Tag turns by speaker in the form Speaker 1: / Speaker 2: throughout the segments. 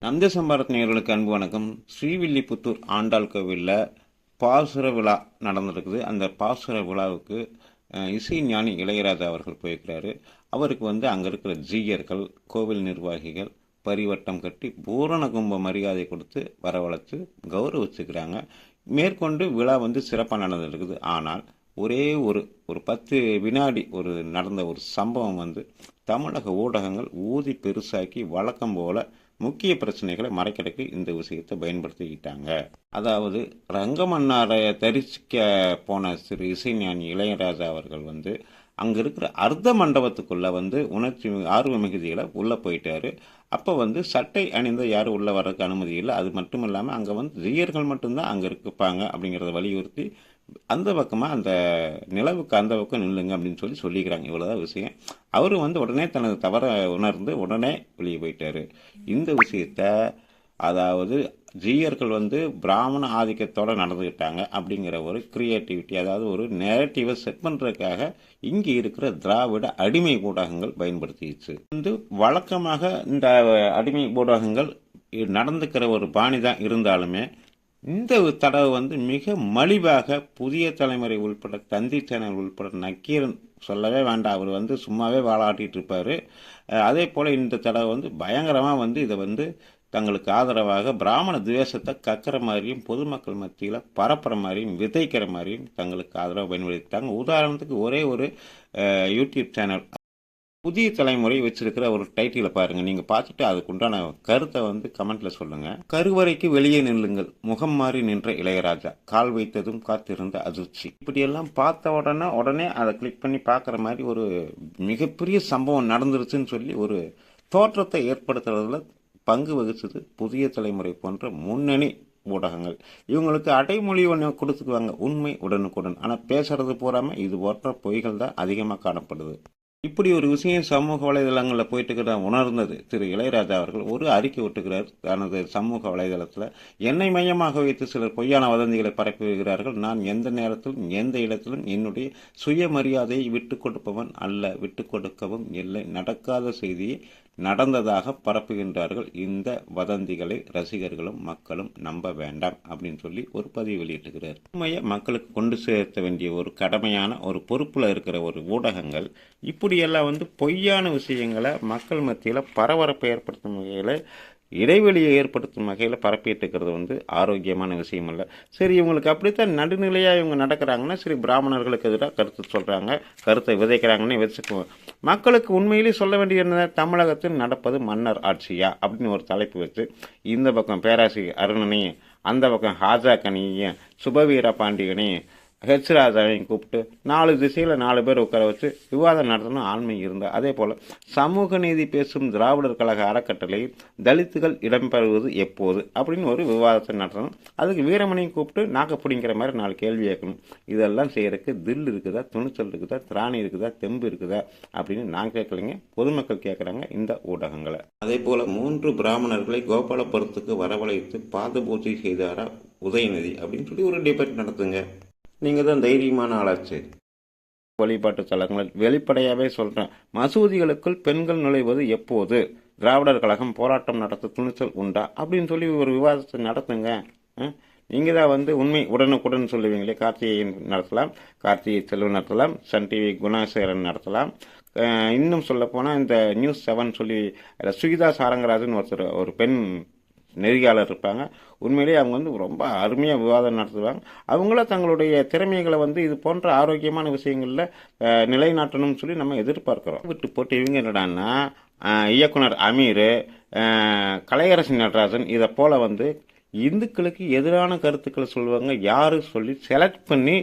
Speaker 1: நந்திய சம்பாரத் நேயர்களுக்கு அன்பு வணக்கம். ஸ்ரீவில்லிபுத்தூர் ஆண்டாள் கோவிலில் பாசுர விழா நடந்திருக்குது. அந்த பாசுர விழாவுக்கு இசை ஞானி இளையராஜா அவர்கள் போயிருக்கிறாரு. அவருக்கு அங்கே இருக்கிற ஜீயர்கள், கோவில் நிர்வாகிகள் பரிவட்டம் கட்டி பூரண கும்ப மரியாதை கொடுத்து வரவழைத்து கௌரவிச்சுக்கிறாங்க. மேற்கொண்டு விழா சிறப்பாக நடந்துருக்குது. ஆனால் ஒரே ஒரு 10 வினாடி நடந்த ஒரு சம்பவம் தமிழக ஊடகங்கள் ஊதி பெருசாக்கி வழக்கம் போல முக்கிய பிரச்சனைகளை மறைக்கிறதுக்கு இந்த விஷயத்தை பயன்படுத்திக்கிட்டாங்க. அதாவது ரங்கமன்னாரை தரிசிக்க போன திரு இசைஞானி இளையராஜா அவர்கள் அங்கே இருக்கிற அர்த்த மண்டபத்துக்குள்ளே உணர்ச்சி ஆர்வ மிகுதிகளை உள்ளே போயிட்டாரு. அப்போ சட்டை அணிந்த யாரும் உள்ளே வர்றதுக்கு அனுமதி இல்லை. அது மட்டும் இல்லாமல் அங்கே ஜீயர்கள் மட்டும்தான் அங்கே இருப்பாங்க அப்படிங்கிறத வலியுறுத்தி அந்த பக்கமாக அந்த நிலவுக்கு அந்த பக்கம் நில்லுங்க அப்படின்னு சொல்லிக்கிறாங்க. இவ்வளோதான் விஷயம். அவர் உடனே தனது தவறை உணர்ந்து உடனே வெளியே போயிட்டாரு. இந்த விஷயத்த அதாவது ஜீயர்கள் பிராமண ஆதிக்கத்தோடு நடந்துக்கிட்டாங்க அப்படிங்கிற ஒரு கிரியேட்டிவிட்டி, அதாவது ஒரு நேரட்டிவை செட் பண்ணுறதுக்காக இங்கே இருக்கிற திராவிட அடிமை ஊடகங்கள் பயன்படுத்திடுச்சு. வழக்கமாக இந்த அடிமை ஊடகங்கள் நடந்துக்கிற ஒரு பாணி தான் இருந்தாலுமே இந்த தடவை மிக மலிவாக புதிய தலைமுறை உள்பட தந்தி சேனல் உள்பட நக்கீரன் சொல்லவே வேண்டாம், அவர் சும்மாவே வாழாட்டிட்டு இருப்பார். அதே போல் இந்த தடவை பயங்கரமாக இதை தங்களுக்கு ஆதரவாக பிராமண துவேஷத்தை கக்கிற மாதிரியும் பொதுமக்கள் மத்தியில் பரப்புற மாதிரியும் விதைக்கிற மாதிரியும் தங்களுக்கு ஆதரவாக பயன்படுத்திட்டாங்க. உதாரணத்துக்கு ஒரே ஒரு யூடியூப் சேனல் புதிய தலைமுறை வச்சிருக்கிற ஒரு டைட்டிலை பாருங்க. நீங்க பார்த்துட்டு அதுக்குண்டான கருத்தை கமெண்ட்ல சொல்லுங்க. கருவறைக்கு வெளியே நில்லுங்கள், முகம் மாறி நின்ற இளையராஜா, கால் வைத்ததும் காத்திருந்த அதிர்ச்சி. இப்படியெல்லாம் பார்த்த உடனே அதை கிளிக் பண்ணி பார்க்குற மாதிரி ஒரு மிகப்பெரிய சம்பவம் நடந்துருச்சுன்னு சொல்லி ஒரு தோற்றத்தை ஏற்படுத்துறதுல பங்கு வகிச்சது புதிய தலைமுறை போன்ற முன்னணி ஊடகங்கள். இவங்களுக்கு அடைமொழி ஒன்று கொடுத்துக்குவாங்க, உண்மை உடனுக்குடன். ஆனால் பேசுறது போறாம இது போன்ற பொய்கள் தான் அதிகமாக காணப்படுது. இப்படி ஒரு விஷயம் சமூக வலைதளங்களில் போயிட்டு இருக்கிற உணர்ந்தது திரு இளையராஜா அவர்கள் ஒரு அறிக்கை விட்டுக்கிறார் தனது சமூக வலைதளத்தில். என்னை மையமாக வைத்து சிலர் பொய்யான வதந்திகளை பரப்பி வருகிறார்கள். நான் எந்த நேரத்திலும் எந்த இடத்திலும் என்னுடைய சுயமரியாதையை விட்டு கொடுப்பவன் அல்ல, விட்டு கொடுக்கவும் இல்லை. நடக்காத செய்தியை நடந்ததாக பரப்புகின்றார்கள். இந்த வதந்திகளை ரசிகர்களும் மக்களும் நம்ப வேண்டாம் அப்படின்னு சொல்லி ஒரு பதிவு வெளியிட்டுகிறார். உண்மையை மக்களுக்கு கொண்டு சேர்த்த வேண்டிய ஒரு கடமையான ஒரு பொறுப்புல இருக்கிற ஒரு ஊடகங்கள் இப்படியெல்லாம் பொய்யான விஷயங்களை மக்கள் மத்தியில் பரபரப்பை ஏற்படுத்தும் வகையில் இடைவெளியை ஏற்படுத்தும் வகையில் பரப்பிட்டு இருக்கிறது ஆரோக்கியமான விஷயம் இல்லை. சரி, இவங்களுக்கு அப்படித்தான் நடுநிலையாக இவங்க நடக்கிறாங்கன்னா சரி, பிராமணர்களுக்கு எதிராக கருத்து சொல்கிறாங்க, கருத்தை விதைக்கிறாங்கன்னு வச்சுக்குவோம். மக்களுக்கு உண்மையிலேயே சொல்ல வேண்டிய என்ன, தமிழகத்தில் நடப்பது மன்னர் ஆட்சியா அப்படின்னு ஒரு தலைப்பு வச்சு இந்த பக்கம் பேராசிரியர் அருணனையும் அந்த பக்கம் ஹாஜா கனியையும் சுபவீர பாண்டியனையும் ஹெச் ராஜாவையும் கூப்பிட்டு 4 திசையில் 4 பேர் உட்கார வச்சு விவாதம் நடத்தணும் ஆண்மை இருந்தால். அதே போல் சமூக நீதி பேசும் திராவிடர் கழக அறக்கட்டளையில் தலித்துகள் இடம்பெறுவது எப்போது அப்படின்னு ஒரு விவாதத்தை நடத்தணும். அதுக்கு வீரமணியும் கூப்பிட்டு நாக்க பிடிங்கிற மாதிரி 4 கேள்வி கேட்கணும். இதெல்லாம் செய்யறதுக்கு தில் இருக்குதா, துணிச்சல் இருக்குதா, திராணி இருக்குதா, தெம்பு இருக்குதா அப்படின்னு நான் கேட்கலைங்க, பொதுமக்கள் கேட்குறாங்க இந்த ஊடகங்களை. அதே போல் 3 பிராமணர்களை கோபாலபுரத்துக்கு வரவழைத்து பாத பூஜை செய்தாரா உதயநிதி அப்படின்னு சொல்லி ஒரு டிபேட் நடத்துங்க. நீங்கள் தான் தைரியமான ஆளாச்சு. வழிபாட்டு தலங்கள் வெளிப்படையாகவே சொல்கிறேன், மசூதிகளுக்குள் பெண்கள் நுழைவது எப்போது, திராவிடர் கழகம் போராட்டம் நடத்த துணிச்சல் உண்டா அப்படின்னு சொல்லி ஒரு விவாதத்தை நடத்துங்க. நீங்கள் தான் உண்மை உடனுக்குடன் சொல்லுவீங்களே. கார்த்திகை நடத்தலாம், கார்த்திகை செல்வன் நடத்தலாம், சன் டிவி குணாசேகரன் நடத்தலாம். இன்னும் சொல்ல போனால் இந்த நியூஸ் 7 சொல்லி சுகிதா சாரங்கராஜன் ஒரு பெண் நெறியாளர் இருப்பாங்க. உண்மையிலேயே அவங்க ரொம்ப அருமையாக விவாதம் நடத்துவாங்க. அவங்கள தங்களுடைய திறமைகளை இது போன்ற ஆரோக்கியமான விஷயங்களில் நிலைநாட்டணும்னு சொல்லி நம்ம எதிர்பார்க்குறோம். விட்டு போட்டு இவங்க என்னடான்னா இயக்குனர் அமீர், கலையரசி நடராஜன் இதை போல் இந்துக்களுக்கு எதிரான கருத்துக்களை சொல்லுவாங்க. யாரு சொல்லி செலக்ட் பண்ணி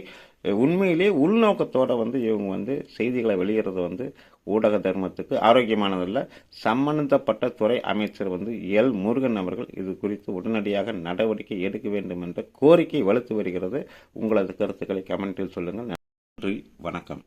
Speaker 1: உண்மையிலே உள்நோக்கத்தோட இவங்க செய்திகளை வெளியிடுறது ஊடக தர்மத்துக்கு ஆரோக்கியமானதில்லை. சம்பந்தப்பட்ட துறை அமைச்சர் எல் முருகன் அவர்கள் இது குறித்து உடனடியாக நடவடிக்கை எடுக்க வேண்டும் என்ற கோரிக்கை வலுத்து வருகிறது. உங்களது கருத்துக்களை கமெண்டில் சொல்லுங்கள். நன்றி, வணக்கம்.